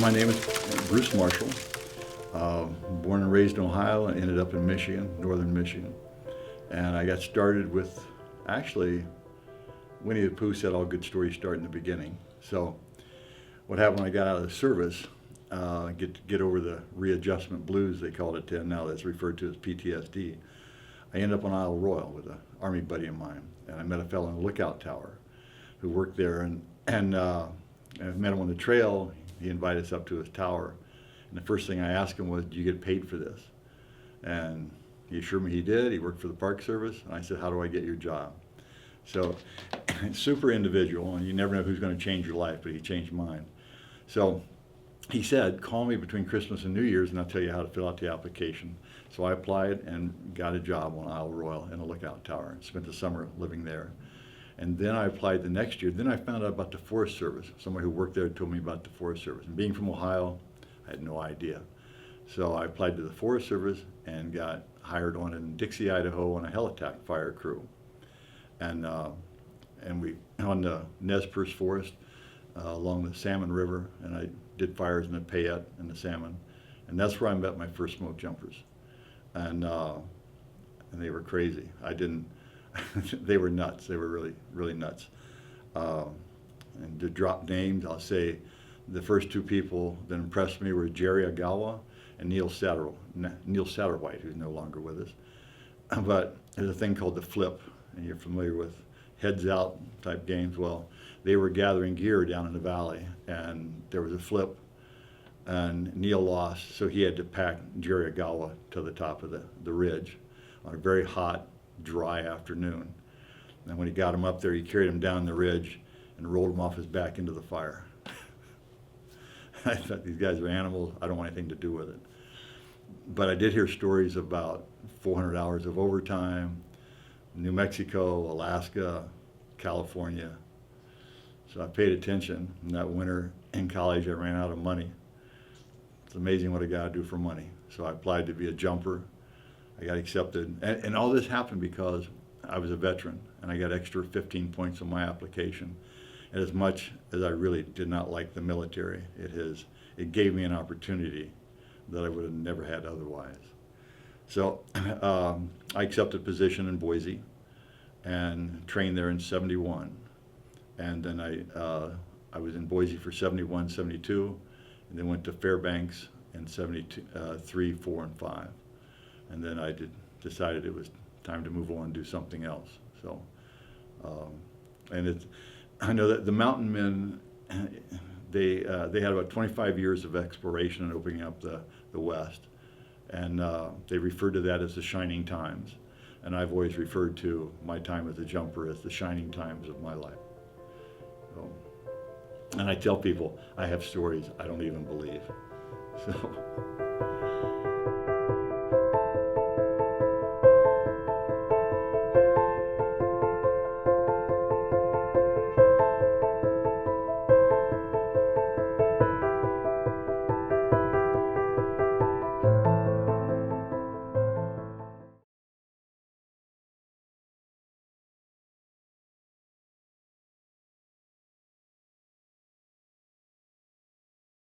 My name is Bruce Marshall. Born and raised in Ohio and ended up in Michigan, northern Michigan. And I got started with, actually, Winnie the Pooh said all good stories start in the beginning. So what happened when I got out of the service, get over the readjustment blues, they called it then, now that's referred to as PTSD. I ended up on Isle Royale with an Army buddy of mine, and I met a fellow in the lookout tower who worked there, and I met him on the trail. He invited us up to his tower, and the first thing I asked him was, "Do you get paid for this?" And he assured me he did. He worked for the Park Service, and I said, "How do I get your job?" So it's super individual, and you never know who's going to change your life, but he changed mine. So he said, "Call me between Christmas and New Year's, and I'll tell you how to fill out the application." So I applied and got a job on Isle Royale in a lookout tower and spent the summer living there. And then I applied the next year. Then I found out about the Forest Service. Somebody who worked there told me about the Forest Service. And being from Ohio, I had no idea. So I applied to the Forest Service and got hired on in Dixie, Idaho on a helitack fire crew. And we on the Nez Perce Forest along the Salmon River, and I did fires in the Payette and the Salmon. And that's where I met my first smoke jumpers. And they were crazy. They were nuts. They were really, really nuts. And to drop names, I'll say the first two people that impressed me were Jerry Agawa and Neil Satterwhite, who's no longer with us. But there's a thing called the flip, and you're familiar with heads out type games. Well, they were gathering gear down in the valley, and there was a flip, and Neil lost, so he had to pack Jerry Agawa to the top of the ridge on a very hot, dry afternoon. And when he got him up there, he carried him down the ridge and rolled him off his back into the fire. I thought, these guys are animals. I don't want anything to do with it. But I did hear stories about 400 hours of overtime, New Mexico, Alaska, California. So I paid attention. And that winter in college, I ran out of money. It's amazing what a guy do for money. So I applied to be a jumper. I got accepted, and all this happened because I was a veteran, and I got extra 15 points on my application. And as much as I really did not like the military, it gave me an opportunity that I would have never had otherwise. So I accepted a position in Boise and trained there in '71. And then I was in Boise for '71, '72, and then went to Fairbanks in '73, '4, and '5. And then I decided it was time to move on and do something else. So, I know that the mountain men, they had about 25 years of exploration and opening up the West. And they referred to that as the shining times. And I've always referred to my time as a jumper as the shining times of my life. So, and I tell people I have stories I don't even believe. So.